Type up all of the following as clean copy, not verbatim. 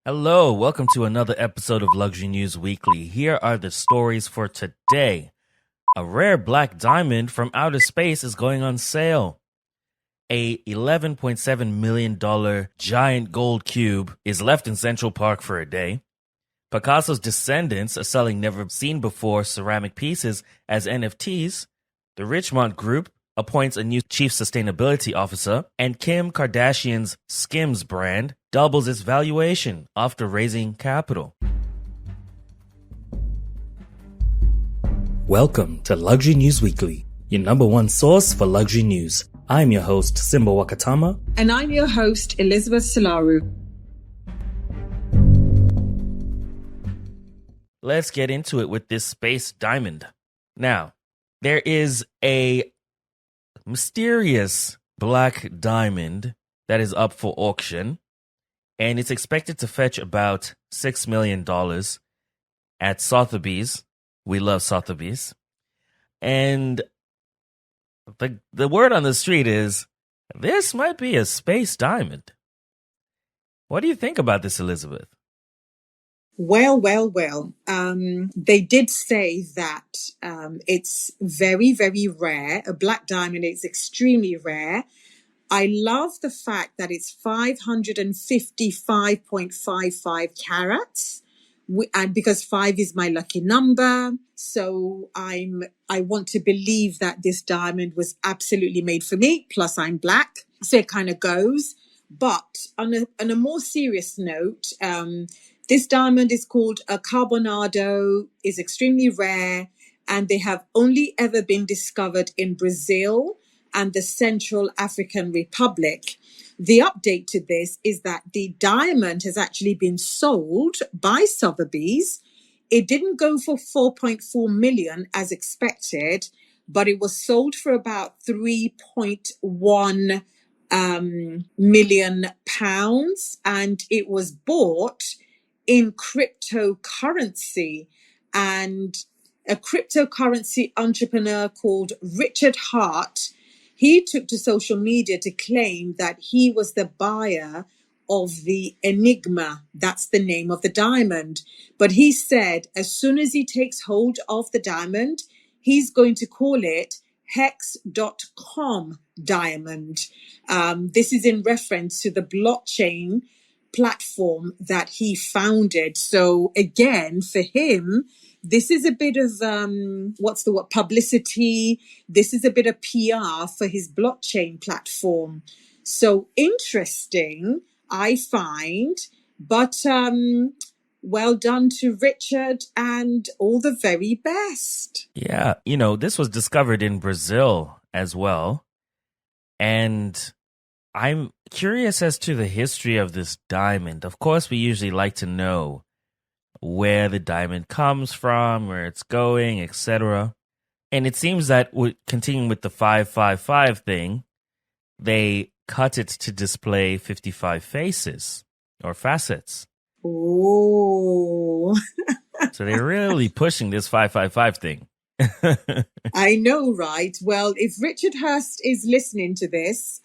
Hello, welcome to another episode of Luxury News Weekly. Here are the stories for today. A rare black diamond from outer space is going on sale. A $11.7 million giant gold cube is left in Central Park for a day. Picasso's descendants are selling never-seen-before ceramic pieces as NFTs. The Richemont Group appoints a new chief sustainability officer, and Kim Kardashian's Skims brand doubles its valuation after raising capital. Welcome to Luxury News Weekly, your number one source for luxury news. I'm your host, Simba Wakatama. And I'm your host, Elizabeth Solaru. Let's get into it with this space diamond. Now, there is a mysterious black diamond that is up for auction, and it's expected to fetch about $6 million at Sotheby's. We love Sotheby's. And the word on the street is this might be a space diamond. What do you think about this, Elizabeth? Well. They did say that it's very, very rare. A black diamond is extremely rare. I love the fact that it's 555.55 carats. And because 5 is my lucky number, so I want to believe that this diamond was absolutely made for me. Plus, I'm black, so it kind of goes. But on a more serious note, this diamond is called a carbonado, is extremely rare, and they have only ever been discovered in Brazil and the Central African Republic. The update to this is that the diamond has actually been sold by Sotheby's. It didn't go for 4.4 million as expected, but it was sold for about 3.1 million pounds, and it was bought in cryptocurrency. And a cryptocurrency entrepreneur called Richard Hart, he took to social media to claim that he was the buyer of the Enigma. That's the name of the diamond. But he said as soon as he takes hold of the diamond, he's going to call it hex.com diamond. This is in reference to the blockchain platform that he founded. So again, for him, this is a bit of publicity. This is a bit of PR for his blockchain platform. So interesting, I find. But well done to Richard, and all the very best. Yeah, this was discovered in Brazil as well. And I'm curious as to the history of this diamond. Of course, we usually like to know where the diamond comes from, where it's going, etc. And it seems that continuing with the 555 thing, they cut it to display 55 faces or facets. Oh. So they're really pushing this 555 thing. I know, right? Well, if Richard Hurst is listening to this,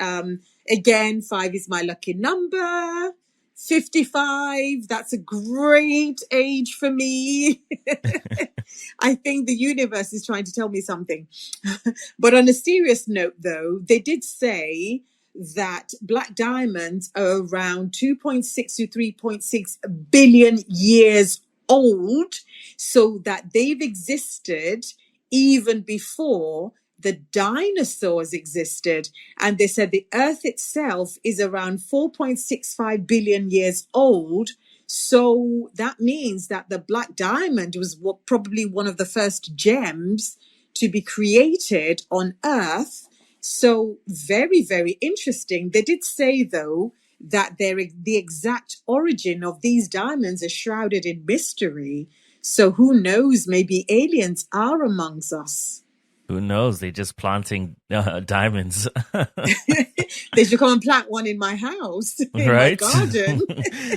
again, 5 is my lucky number. 55, that's a great age for me. I think the universe is trying to tell me something. But on a serious note, though, they did say that black diamonds are around 2.6 to 3.6 billion years old, so that they've existed even before the dinosaurs existed. And they said the Earth itself is around 4.65 billion years old. So that means that the black diamond was probably one of the first gems to be created on Earth. So very, very interesting. They did say, though, that the exact origin of these diamonds are shrouded in mystery. So who knows, maybe aliens are amongst us. Who knows? They're just planting diamonds. They should come and plant one in my house, in my garden.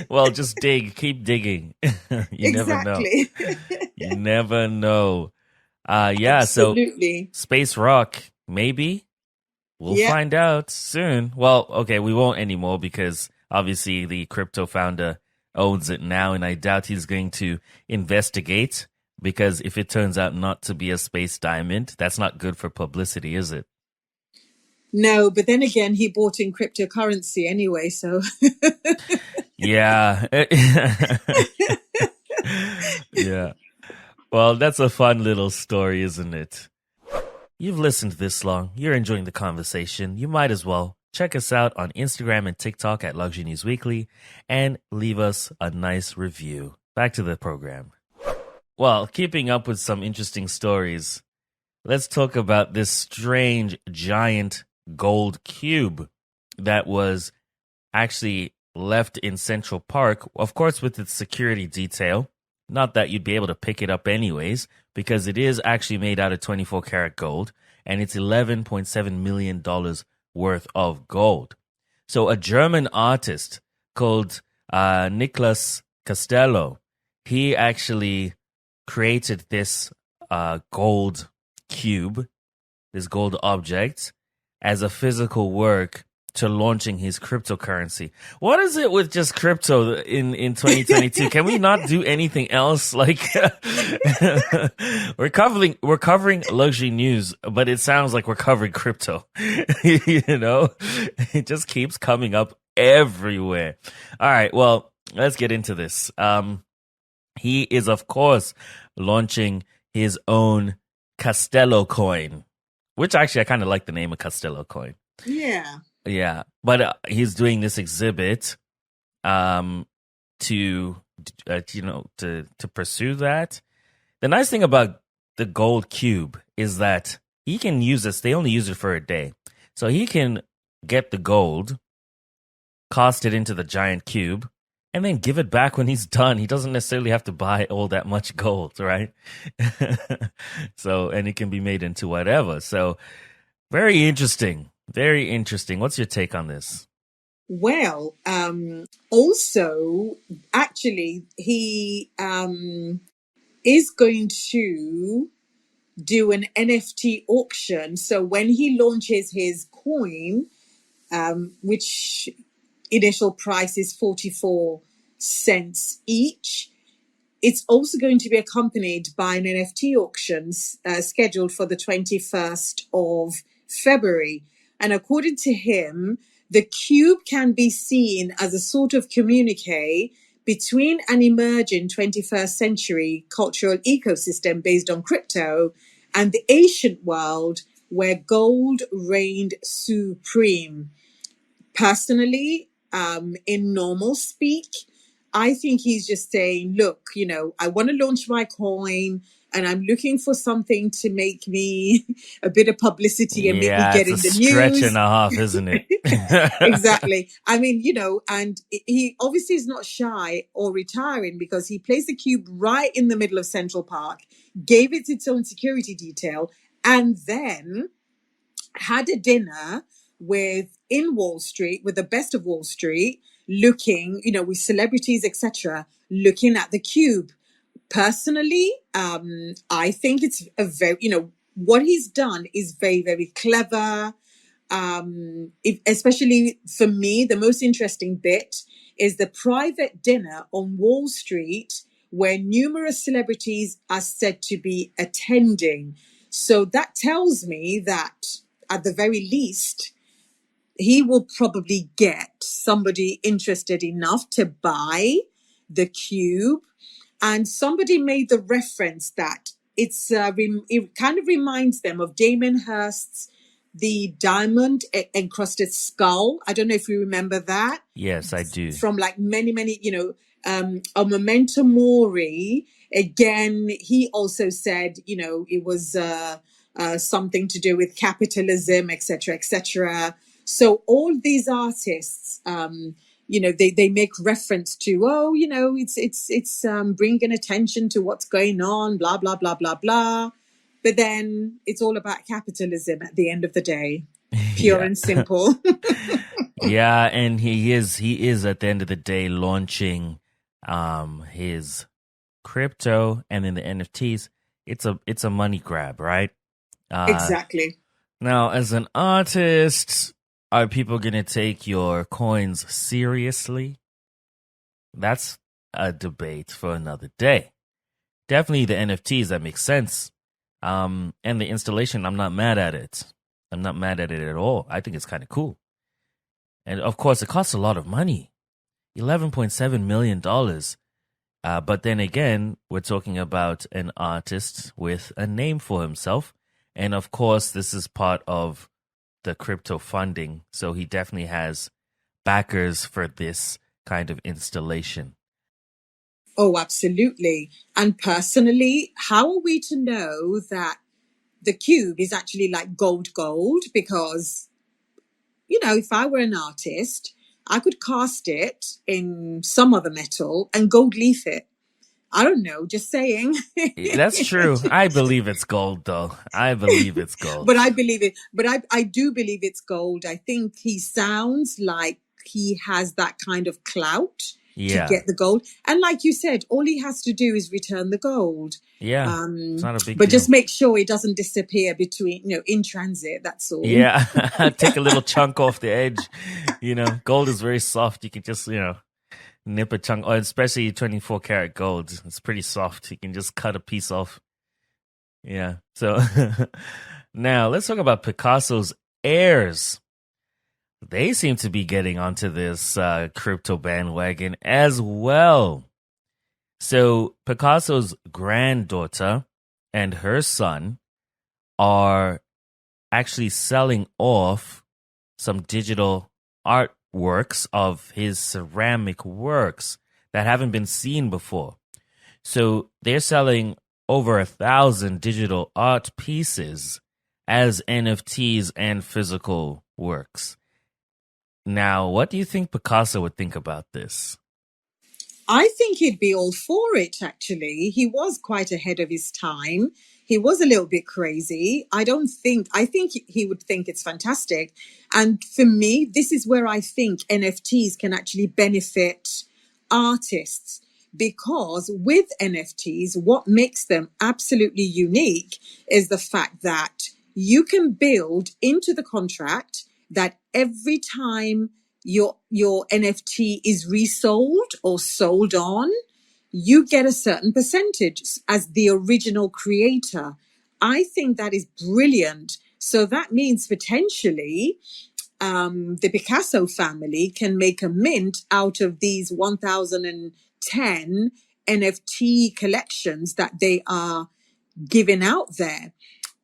Well, just dig. Keep digging. You never know. You never know. Yeah, absolutely. So space rock, maybe. We'll find out soon. Well, okay, we won't anymore because obviously the crypto founder owns it now, and I doubt he's going to investigate, because if it turns out not to be a space diamond, that's not good for publicity, is it? No, but then again, he bought in cryptocurrency anyway, so Yeah. Yeah. Well, that's a fun little story, isn't it? You've listened this long. You're enjoying the conversation. You might as well check us out on Instagram and TikTok at Luxury News Weekly and leave us a nice review. Back to the program. Well, keeping up with some interesting stories, let's talk about this strange giant gold cube that was actually left in Central Park, of course, with its security detail. Not that you'd be able to pick it up anyways, because it is actually made out of 24 karat gold, and it's $11.7 million worth of gold. So a German artist called Nicholas Castello, he actually created this gold cube, this gold object, as a physical work to launching his cryptocurrency. What is it with just crypto in 2022? Can we not do anything else? Like we're covering luxury news, but it sounds like we're covering crypto. You know, it just keeps coming up everywhere. All right, well, let's get into this. He is, of course, launching his own Castello coin, which actually I kind of like the name of Castello coin. yeah. Yeah, but he's doing this exhibit to to pursue that. The nice thing about the gold cube is that he can use this. They only use it for a day, so he can get the gold, cast it into the giant cube, and then give it back when he's done. He doesn't necessarily have to buy all that much gold, right? So, and it can be made into whatever. So, very interesting. Very interesting. What's your take on this? Well, also, actually, he is going to do an NFT auction. So when he launches his coin, which initial price is 44 cents each, it's also going to be accompanied by an NFT auction scheduled for the 21st of February. And according to him, the cube can be seen as a sort of communique between an emerging 21st century cultural ecosystem based on crypto and the ancient world where gold reigned supreme. Personally, in normal speak, I think he's just saying, look, I want to launch my coin and I'm looking for something to make me a bit of publicity and make me Yeah, get it's a in the stretch news. and a half, isn't it? Exactly. I mean, and he obviously is not shy or retiring because he placed the cube right in the middle of Central Park, gave it its own security detail, and then had a dinner in Wall Street with the best of Wall Street, looking, with celebrities, etc., looking at the cube. Personally, I think it's a very, what he's done is very, very clever. Especially for me, the most interesting bit is the private dinner on Wall Street where numerous celebrities are said to be attending. So that tells me that at the very least, he will probably get somebody interested enough to buy the cube. And somebody made the reference that it kind of reminds them of Damien Hirst's The Diamond Encrusted Skull. I don't know if you remember that. Yes, I do. From like many, a Memento Mori. Again, he also said, it was something to do with capitalism, etc., etc. So all these artists, they make reference to, it's bringing attention to what's going on, blah blah blah blah blah. But then it's all about capitalism at the end of the day, pure Yeah. and simple. Yeah, and he is at the end of the day launching his crypto and then the NFTs. It's a money grab, right? Exactly. Now, as an artist, are people going to take your coins seriously? That's a debate for another day. Definitely the NFTs, that makes sense. And the installation, I'm not mad at it. I'm not mad at it at all. I think it's kind of cool. And of course, it costs a lot of money, $11.7 million. But then again, we're talking about an artist with a name for himself. And of course, this is part of the crypto funding. So he definitely has backers for this kind of installation. Oh, absolutely. And personally, how are we to know that the cube is actually like gold? Because, if I were an artist, I could cast it in some other metal and gold leaf it. I don't know, just saying. That's true. I believe it's gold, though. I believe it's gold. But I believe it. But I do believe it's gold. I think he sounds like he has that kind of clout to get the gold. And like you said, all he has to do is return the gold. Yeah, it's not a big but deal. just make sure it doesn't disappear between, in transit. That's all. Yeah, take a little chunk off the edge. Gold is very soft. You can just, nip a chunk, or especially 24 karat gold. It's pretty soft. You can just cut a piece off. Yeah. So now let's talk about Picasso's heirs. They seem to be getting onto this crypto bandwagon as well. So Picasso's granddaughter and her son are actually selling off some digital artworks of his ceramic works that haven't been seen before. So they're selling over 1,000 digital art pieces as NFTs and physical works. Now, what do you think Picasso would think about this? I think he'd be all for it, actually. He was quite ahead of his time. He was a little bit crazy. I think he would think it's fantastic. And for me, this is where I think NFTs can actually benefit artists, because with NFTs, what makes them absolutely unique is the fact that you can build into the contract that every time your NFT is resold or sold on, you get a certain percentage as the original creator. I think that is brilliant. So that means potentially the Picasso family can make a mint out of these 1,010 NFT collections that they are giving out there.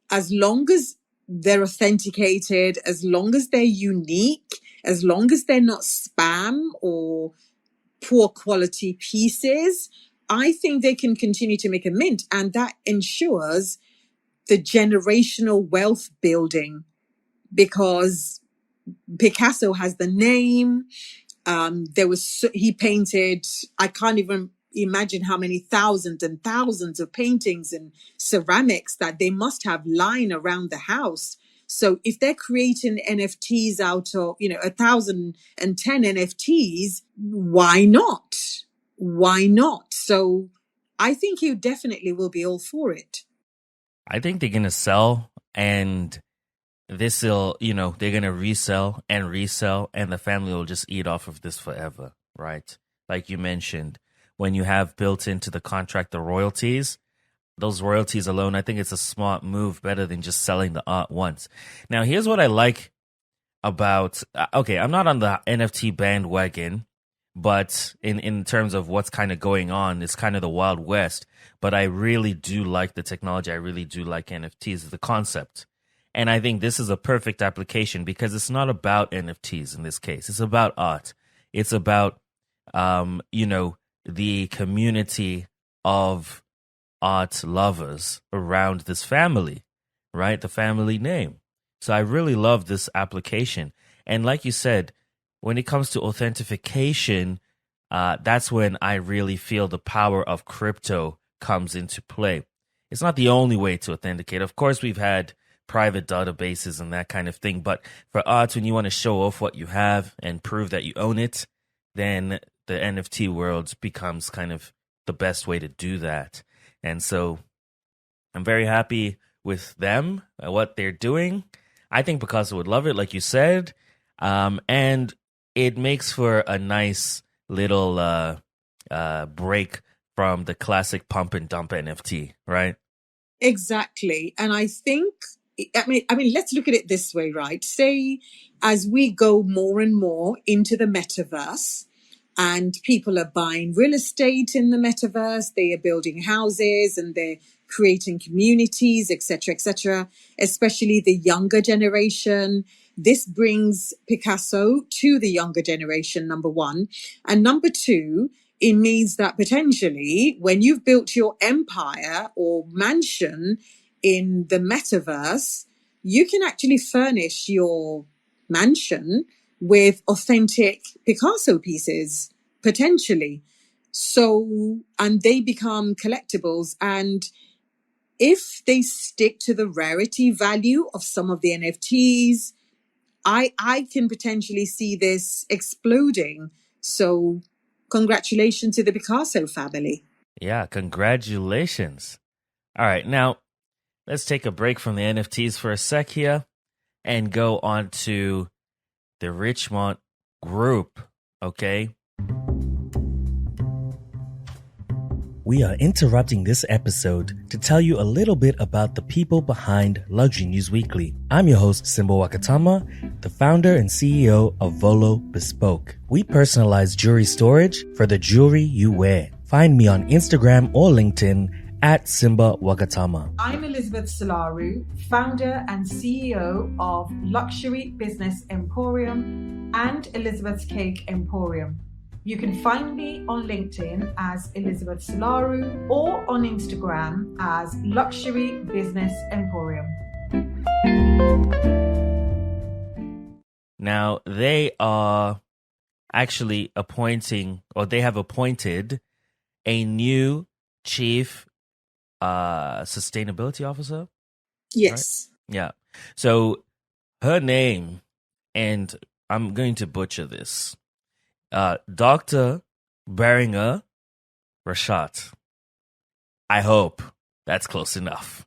As long as they're authenticated, as long as they're unique, as long as they're not spam or poor quality pieces, I think they can continue to make a mint. And that ensures the generational wealth building, because Picasso has the name. He painted, I can't even imagine how many thousands and thousands of paintings and ceramics that they must have lying around the house. So if they're creating NFTs out of, 1,010 NFTs, why not? Why not? So I think you definitely will be all for it. I think they're going to sell, and this will, they're going to resell, and the family will just eat off of this forever, right? Like you mentioned, when you have built into the contract the royalties, those royalties alone, I think it's a smart move, better than just selling the art once. Now, here's what I like about, I'm not on the NFT bandwagon, but in terms of what's kind of going on, it's kind of the Wild West. But I really do like the technology. I really do like NFTs, the concept. And I think this is a perfect application, because it's not about NFTs in this case. It's about art. It's about, the community of art lovers around this family, right? The family name. So I really love this application. And like you said, when it comes to authentication, that's when I really feel the power of crypto comes into play. It's not the only way to authenticate. Of course, we've had private databases and that kind of thing. But for art, when you want to show off what you have and prove that you own it, then the NFT world becomes kind of the best way to do that. And so I'm very happy with them, what they're doing. I think Picasso would love it, like you said. And it makes for a nice little break from the classic pump and dump NFT, right? Exactly. And I think, I mean, let's look at it this way, right? Say, as we go more and more into the metaverse, and people are buying real estate in the metaverse, they are building houses and they're creating communities, etc., especially the younger generation. This brings Picasso to the younger generation, number one. And number two, it means that potentially when you've built your empire or mansion in the metaverse, you can actually furnish your mansion with authentic Picasso pieces, potentially. So, and they become collectibles. And if they stick to the rarity value of some of the NFTs, I can potentially see this exploding. So, congratulations to the Picasso family. Yeah, congratulations. All right, now let's take a break from the NFTs for a sec here and go on to the Richemont group, okay? We are interrupting this episode to tell you a little bit about the people behind Luxury News Weekly. I'm your host, Simba Wakatama, the founder and CEO of Volo Bespoke. We personalize jewelry storage for the jewelry you wear. Find me on Instagram or LinkedIn at Simba Wakatama. I'm Elizabeth Solaru, founder and CEO of Luxury Business Emporium and Elizabeth's Cake Emporium. You can find me on LinkedIn as Elizabeth Solaru or on Instagram as Luxury Business Emporium. Now, they are actually appointing, or they have appointed a new chief sustainability officer. Yes. Right? Yeah. So her name, and I'm going to butcher this, Dr. Beringer Rashat. I hope that's close enough.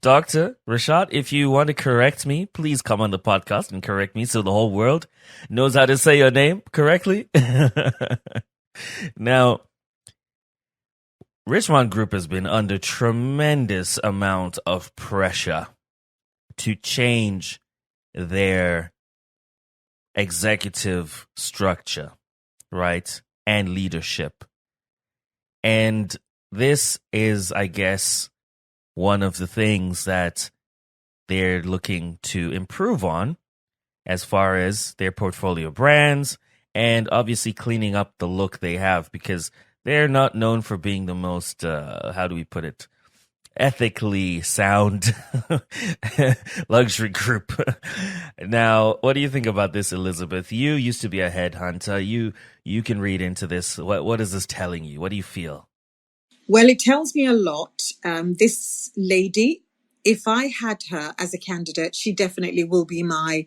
Dr. Rashat, if you want to correct me, please come on the podcast and correct me so the whole world knows how to say your name correctly. Now, Richemont Group has been under tremendous amount of pressure to change their executive structure, right? And leadership. And this is, I guess, one of the things that they're looking to improve on as far as their portfolio brands and obviously cleaning up the look they have, because they're not known for being the most, how do we put it, ethically sound luxury group. Now, what do you think about this, Elizabeth? You used to be a headhunter. You can read into this. What is this telling you? What do you feel? Well, it tells me a lot. This lady, if I had her as a candidate, she definitely will be my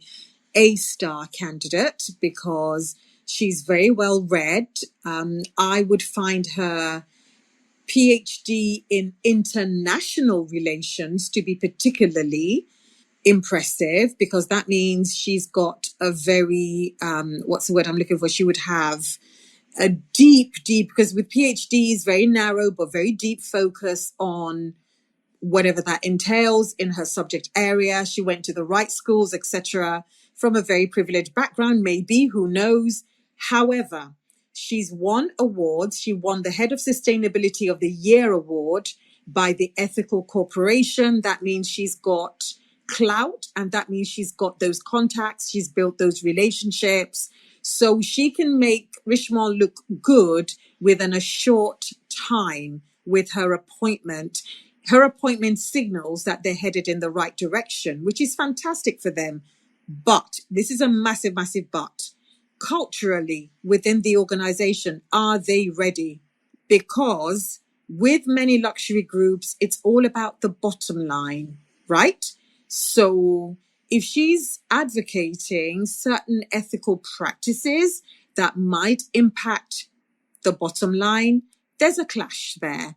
A-star candidate because she's very well read. I would find her PhD in international relations to be particularly impressive, because that means she's got a very, what's the word I'm looking for? She would have a deep, because with PhDs, very narrow, but very deep focus on whatever that entails in her subject area. She went to the right schools, etc., from a very privileged background, maybe, who knows? However, she's won awards. She won the Head of Sustainability of the Year award by the Ethical Corporation. That means she's got clout, and that means she's got those contacts. She's built those relationships. So she can make Richemont look good within a short time with her appointment. Her appointment signals that they're headed in the right direction, which is fantastic for them. But this is a massive, massive but. Culturally, within the organization, are they ready? Because with many luxury groups, it's all about the bottom line, right? So if she's advocating certain ethical practices that might impact the bottom line, there's a clash there.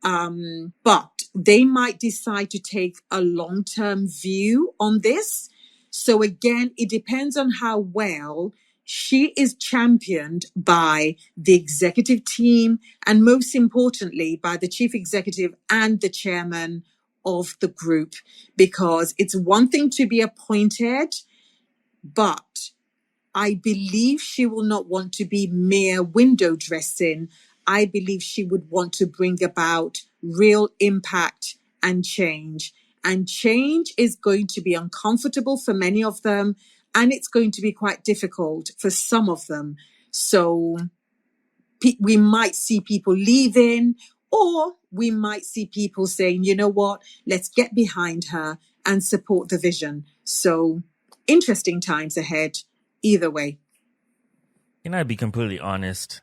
But they might decide to take a long-term view on this. So again, it depends on how well she is championed by the executive team and, most importantly, by the chief executive and the chairman of the group, because it's one thing to be appointed, but I believe she will not want to be mere window dressing. I believe she would want to bring about real impact and change. And change is going to be uncomfortable for many of them, and it's going to be quite difficult for some of them. So we might see people leaving, or we might see people saying, you know what, let's get behind her and support the vision. So interesting times ahead, either way. Can I be completely honest?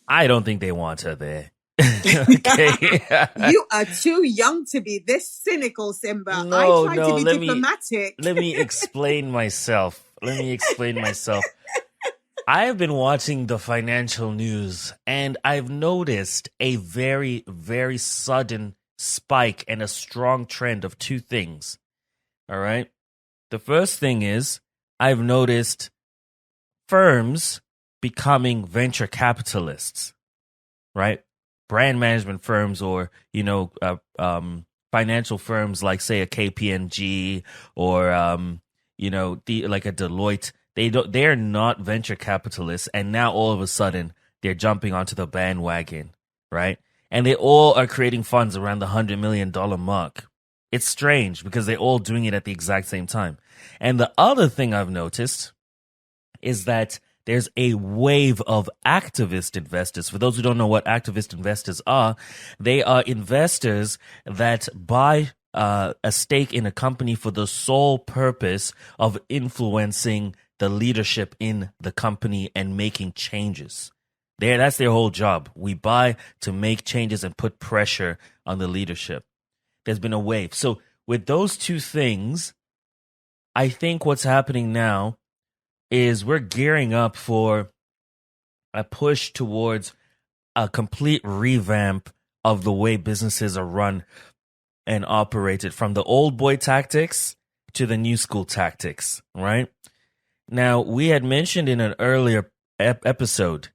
I don't think they want her there. Okay. You are too young to be this cynical, Simba. I try to be diplomatic. Let me explain myself. I have been watching the financial news, and I've noticed a very, very sudden spike and a strong trend of two things. All right. The first thing is I've noticed firms becoming venture capitalists, right? Brand management firms, or, financial firms like, say, a KPMG or, like a Deloitte. They're not venture capitalists, and now all of a sudden they're jumping onto the bandwagon, right? And they all are creating funds around the $100 million mark. It's strange because they're all doing it at the exact same time. And the other thing I've noticed is that there's a wave of activist investors. For those who don't know what activist investors are, they are investors that buy a stake in a company for the sole purpose of influencing the leadership in the company and making changes. That's their whole job. We buy to make changes and put pressure on the leadership. There's been a wave. So with those two things, I think what's happening now is we're gearing up for a push towards a complete revamp of the way businesses are run and operated, from the old boy tactics to the new school tactics, right? Now, we had mentioned in an earlier episode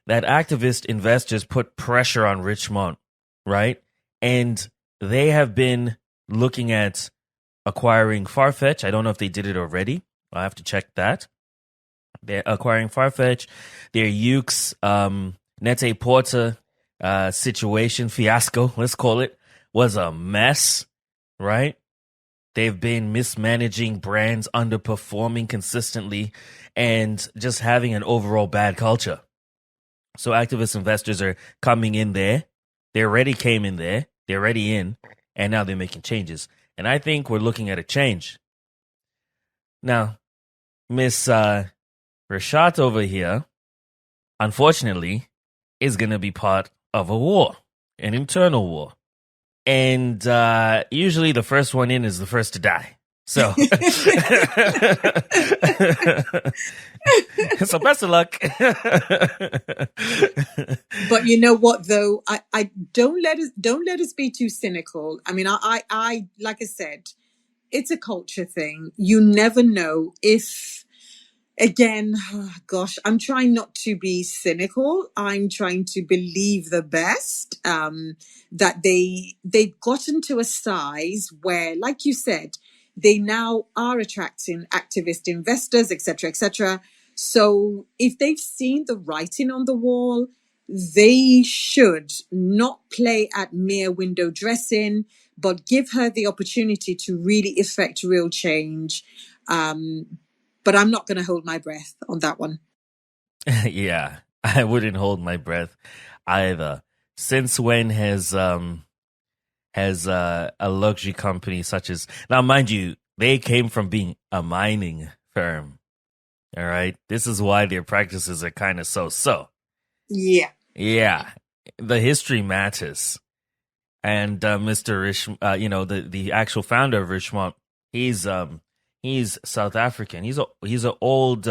that activist investors put pressure on Richemont, right? And they have been looking at acquiring Farfetch. I don't know if they did it already. I'll have to check that. They're acquiring Farfetch. Their Yukes Net-a-Porter situation, fiasco, let's call it, was a mess, right? They've been mismanaging brands, underperforming consistently, and just having an overall bad culture. So activist investors are coming in there. They already came in there. They're already in, and now they're making changes. And I think we're looking at a change. Now, Miss Rashad over here, unfortunately, is going to be part of a war, an internal war. And usually the first one in is the first to die. So, so best of luck. But you know what, though, I don't let us be too cynical. I mean, I like I said, it's a culture thing. You never know if. Again, gosh, I'm trying not to be cynical. I'm trying to believe the best, that they've gotten to a size where, like you said, they now are attracting activist investors, etc., etc. So if they've seen the writing on the wall, they should not play at mere window dressing, but give her the opportunity to really effect real change. But I'm not going to hold my breath on that one. Yeah, I wouldn't hold my breath either. Since when has a luxury company such as, now mind you, they came from being a mining firm. All right, this is why their practices are kind of so. Yeah. Yeah, the history matters. And Mr. the actual founder of Richemont, he's South African. He's an old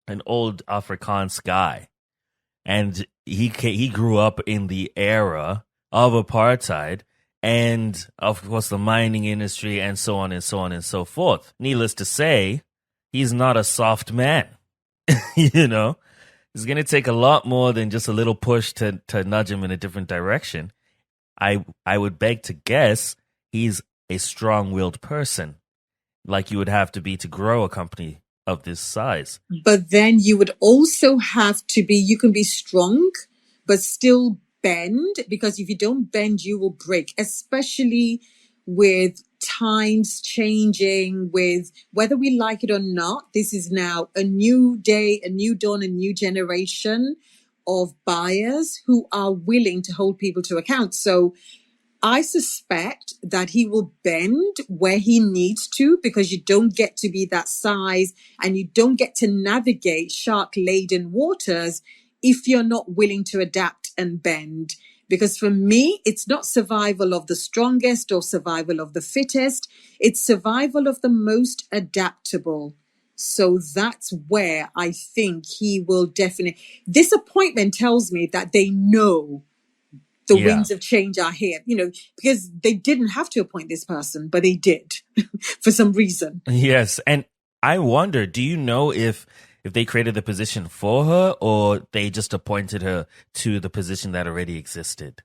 Afrikaans guy, and he grew up in the era of apartheid, and of course the mining industry, and so on and so on and so forth. Needless to say, he's not a soft man. You know, it's going to take a lot more than just a little push to nudge him in a different direction. I would beg to guess he's a strong-willed person, like you would have to be to grow a company of this size. But then you would also have to be, you can be strong, but still bend, because if you don't bend, you will break, especially with times changing, with whether we like it or not. This is now a new day, a new dawn, a new generation of buyers who are willing to hold people to account. So I suspect that he will bend where he needs to, because you don't get to be that size and you don't get to navigate shark-laden waters if you're not willing to adapt and bend. Because for me, it's not survival of the strongest or survival of the fittest. It's survival of the most adaptable. So that's where I think he will definitely... This appointment tells me that they know the winds of change are here, because they didn't have to appoint this person, but they did for some reason. Yes. And I wonder, do you know if they created the position for her or they just appointed her to the position that already existed?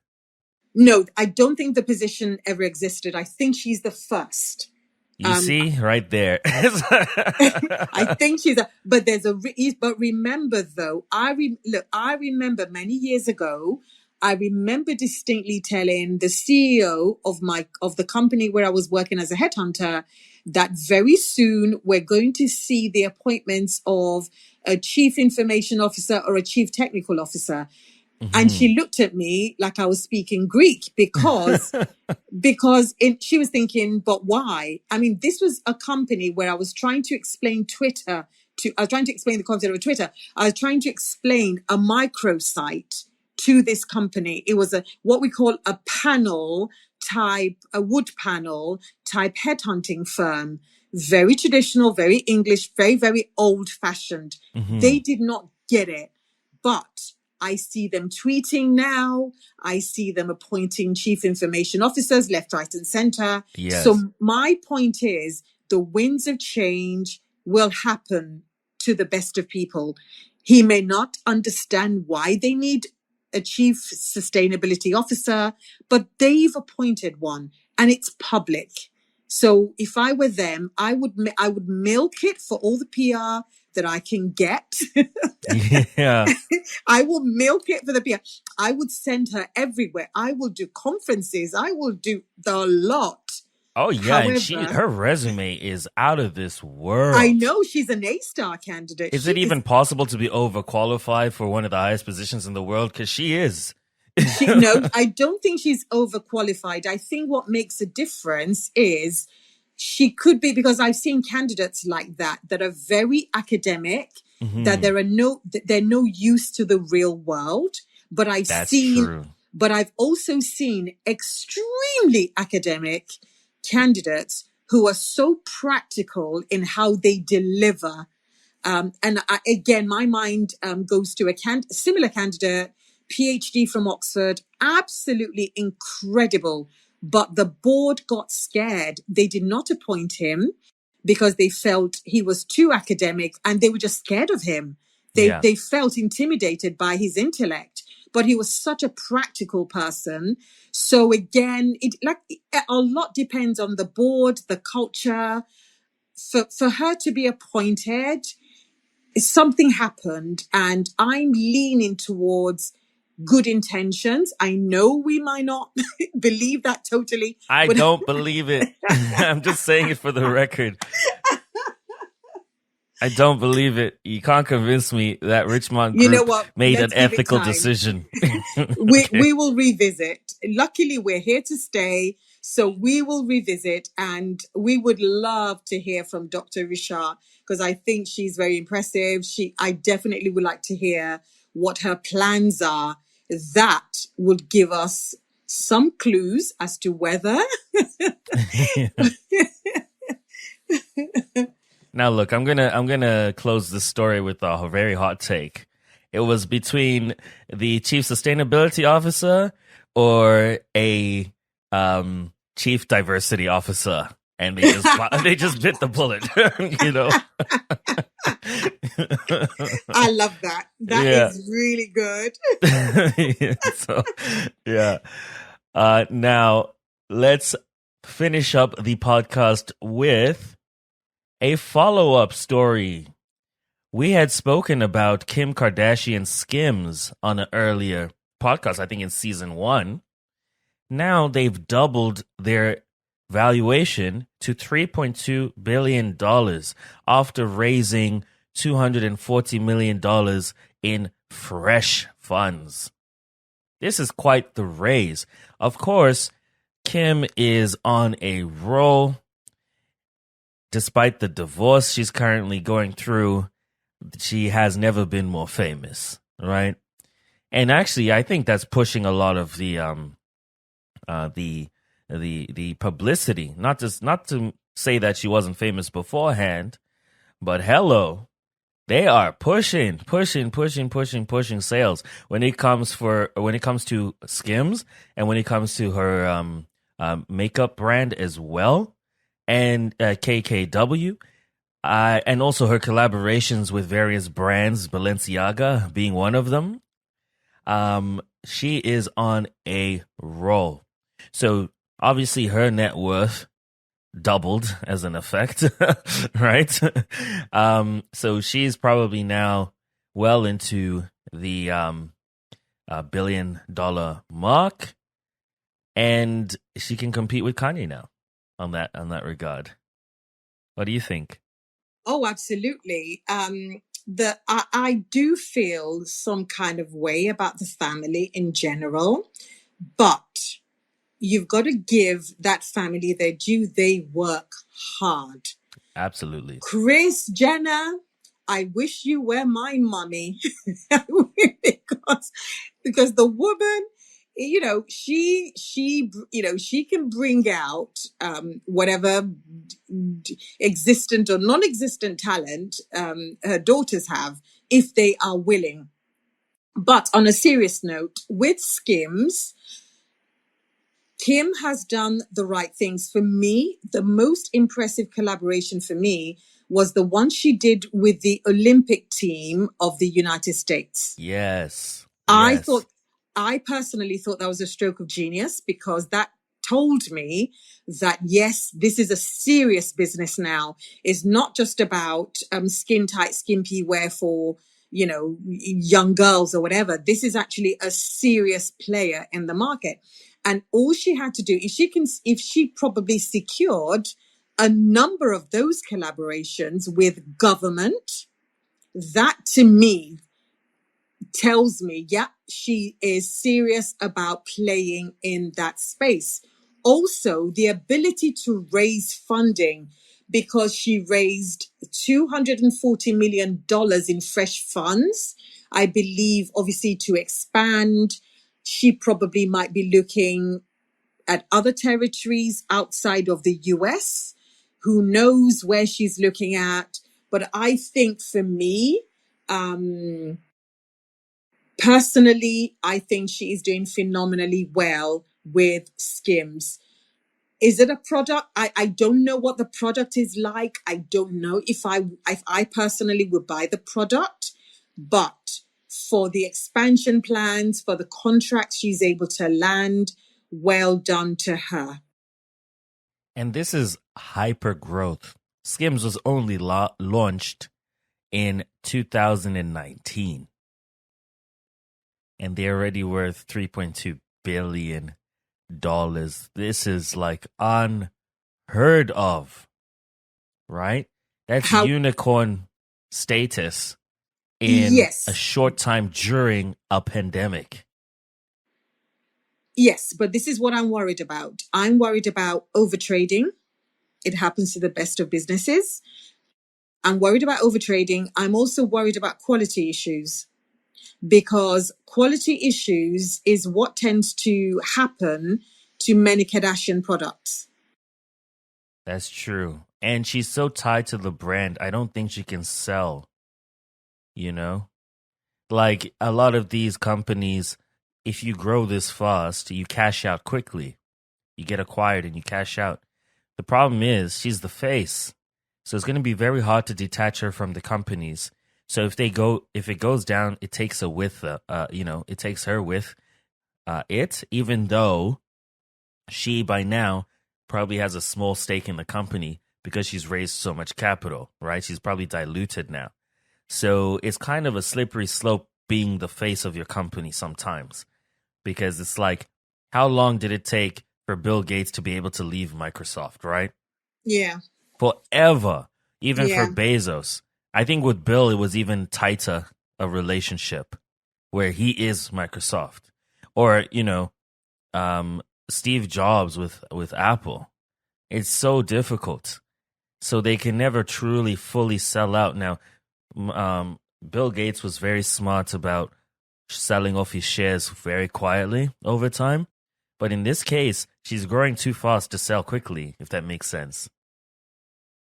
No, I don't think the position ever existed. I think she's the first. You see, right there. I think she's but there's but remember though, I remember many years ago, I remember distinctly telling the CEO of the company where I was working as a headhunter that very soon we're going to see the appointments of a chief information officer or a chief technical officer. Mm-hmm. And she looked at me like I was speaking Greek because she was thinking, but why? I mean, this was a company where I was trying to explain I was trying to explain the concept of Twitter. I was trying to explain a microsite to this company. It was what we call a panel type, a wood panel type headhunting firm. Very traditional, very English, very, very old fashioned. Mm-hmm. They did not get it. But I see them tweeting now. I see them appointing chief information officers left, right, and center. Yes. So my point is the winds of change will happen to the best of people. He may not understand why they need a chief sustainability officer, but they've appointed one and it's public. So if I were them, I would milk it for all the PR that I can get. Yeah. I will milk it for the PR. I would send her everywhere. I will do conferences. I will do the lot. Oh, yeah. However, and her resume is out of this world. I know, she's an A-star candidate. Is it even possible to be overqualified for one of the highest positions in the world? Because she is. No, I don't think she's overqualified. I think what makes a difference is she could be, because I've seen candidates like that are very academic, mm-hmm. that they're no use to the real world. But But I've also seen extremely academic candidates who are so practical in how they deliver. Again, my mind goes to a similar candidate, PhD from Oxford, absolutely incredible. But the board got scared. They did not appoint him because they felt he was too academic and they were just scared of him. They felt intimidated by his intellect. But he was such a practical person. So again, a lot depends on the board, the culture. For her to be appointed, something happened, and I'm leaning towards good intentions. I know we might not believe that totally. I don't believe it. I'm just saying it for the record. I don't believe it. You can't convince me that Richemont Group made an ethical decision. We will revisit. Luckily, we're here to stay. So we will revisit, and we would love to hear from Dr. Richard, because I think she's very impressive. I definitely would like to hear what her plans are. That would give us some clues as to whether... Now, look, I'm gonna close this story with a very hot take. It was between the chief sustainability officer or a chief diversity officer. and they just bit the bullet, you know. I love that. That Yeah. is really good. So, yeah. Now let's finish up the podcast with a follow-up story. We had spoken about Kim Kardashian's skims on an earlier podcast, I think in season 1. Now they've doubled their valuation to $3.2 billion after raising $240 million in fresh funds. This is quite the raise. Of course, Kim is on a roll. Despite the divorce she's currently going through, she has never been more famous, right? And actually, I think that's pushing a lot of the publicity. Not to say that she wasn't famous beforehand, but hello, they are pushing sales when it comes to Skims and when it comes to her makeup brand as well, and KKW. And also her collaborations with various brands, Balenciaga being one of them. She is on a roll. So obviously her net worth doubled as an effect, right? So she's probably now well into the $1 billion mark, and she can compete with Kanye now on that regard. What do you think? Oh, absolutely. I do feel some kind of way about the family in general, but you've got to give that family their due. They work hard. Absolutely. Kris Jenner, I wish you were my mommy because the woman, she can bring out whatever existent or non-existent talent her daughters have if they are willing. But on a serious note, with Skims, Kim has done the right things. For me, the most impressive collaboration for me was the one she did with the Olympic team of the United States. Yes. I personally thought that was a stroke of genius, because that told me that, yes, this is a serious business now. It's not just about skin tight, skimpy wear for, young girls or whatever. This is actually a serious player in the market. And all she had to do is if she probably secured a number of those collaborations with government, that to me tells me, yeah, she is serious about playing in that space. Also, the ability to raise funding, because she raised $240 million in fresh funds, I believe, obviously, to expand. She probably might be looking at other territories outside of the US. Who knows where she's looking at? But I think for me, personally, I think she is doing phenomenally well with Skims. Is it a product? I don't know what the product is like. I don't know if I personally would buy the product, but for the expansion plans, for the contracts she's able to land, well done to her. And this is hyper growth. Skims was only launched in 2019. And they're already worth $3.2 billion. This is like unheard of, right? That's unicorn status in a short time during a pandemic. Yes, but this is what I'm worried about. I'm worried about overtrading. It happens to the best of businesses. I'm worried about overtrading. I'm also worried about quality issues, because quality issues is what tends to happen to many Kardashian products. That's true. And she's so tied to the brand, I don't think she can sell, Like a lot of these companies, if you grow this fast, you cash out quickly. You get acquired and you cash out. The problem is she's the face. So it's going to be very hard to detach her from the companies. So if it goes down, it takes her with it takes her with it, even though she by now probably has a small stake in the company because she's raised so much capital, right? She's probably diluted now. So it's kind of a slippery slope being the face of your company sometimes, because it's like, how long did it take for Bill Gates to be able to leave Microsoft, right? Yeah. Forever. Even for Yeah. Bezos. I think with Bill, it was even tighter a relationship where he is Microsoft. Or, Steve Jobs with Apple. It's so difficult. So they can never truly fully sell out. Now, Bill Gates was very smart about selling off his shares very quietly over time. But in this case, she's growing too fast to sell quickly, if that makes sense.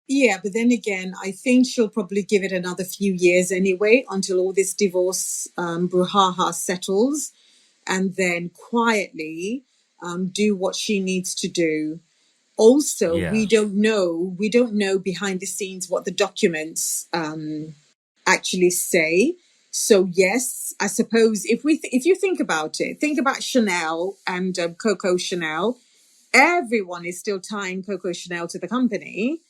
Yeah, but then again, I think she'll probably give it another few years anyway until all this divorce brouhaha settles, and then quietly do what she needs to do. Also, Yeah. we don't know behind the scenes what the documents actually say. So yes, I suppose if you think about it, think about Chanel and Coco Chanel. Everyone is still tying Coco Chanel to the company,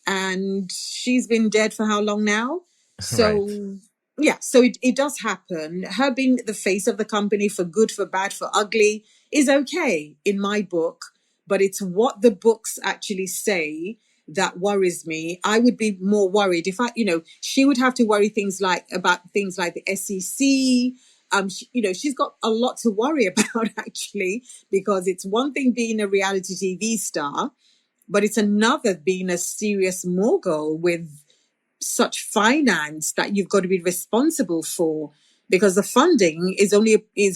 and she's been dead for how long now? Right. So yeah, so it does happen. Her being the face of the company, for good, for bad, for ugly, is okay in my book, but it's what the books actually say that worries me. I would be more worried if she would have to worry about things like the SEC. She's got a lot to worry about actually, because it's one thing being a reality TV star, but it's another being a serious mogul with such finance that you've got to be responsible for, because the funding is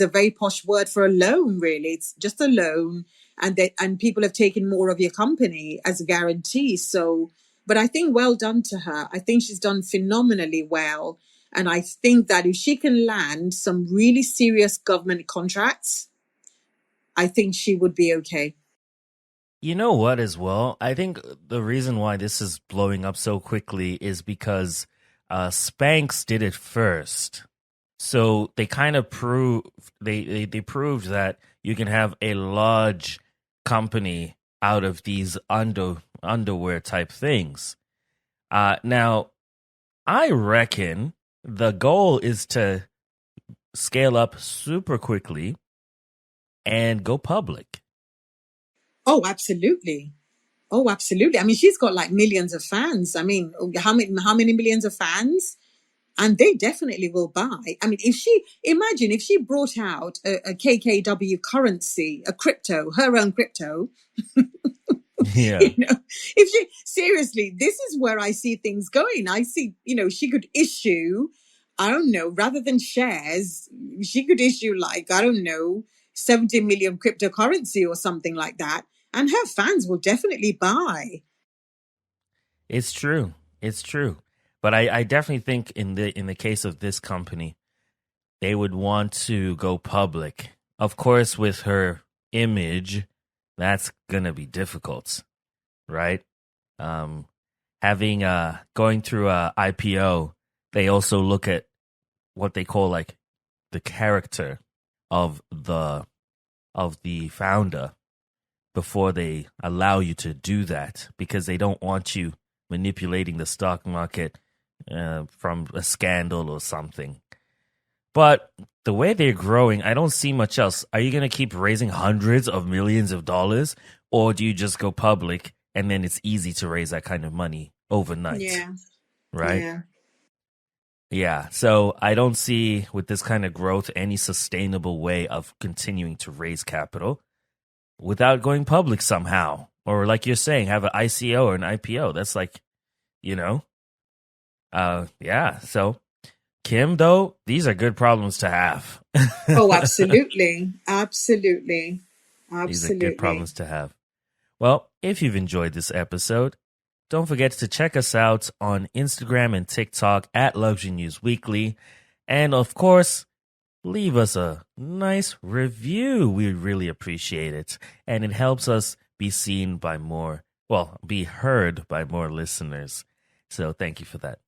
a very posh word for a loan. Really, it's just a loan, and people have taken more of your company as a guarantee. So, but I think well done to her. I think she's done phenomenally well, and I think that if she can land some really serious government contracts, I think she would be okay. You know what, as well? I think the reason why this is blowing up so quickly is because Spanx did it first. So they kind of they proved that you can have a large company out of these underwear type things. Now, I reckon the goal is to scale up super quickly and go public. Oh, absolutely. Oh, absolutely. I mean, she's got like millions of fans. I mean, how many millions of fans? And they definitely will buy. I mean, imagine if she brought out a KKW currency, a crypto, her own crypto, Yeah. if she seriously, this is where I see things going. I see, she could issue, I don't know, rather than shares, she could issue like, I don't know, 70 million cryptocurrency or something like that. And her fans will definitely buy. It's true. It's true. But I definitely think in the case of this company, they would want to go public. Of course, with her image, that's gonna be difficult, right? Um, having going through a IPO, they also look at what they call like the character of the founder before they allow you to do that, because they don't want you manipulating the stock market from a scandal or something. But the way they're growing, I don't see much else. Are you going to keep raising hundreds of millions of dollars, or do you just go public and then it's easy to raise that kind of money overnight? Yeah. Right? Yeah. Yeah. So I don't see with this kind of growth any sustainable way of continuing to raise capital without going public somehow. Or like you're saying, have an ICO or an IPO. That's like, you know, yeah. So Kim, though, these are good problems to have. Oh, absolutely. Absolutely. These are good Absolutely. problems to have. Well, if you've enjoyed this episode, don't forget to check us out on Instagram and TikTok at Luxury News Weekly. And of course, leave us a nice review. We really appreciate it. And it helps us be seen by more well, be heard by more listeners. So thank you for that.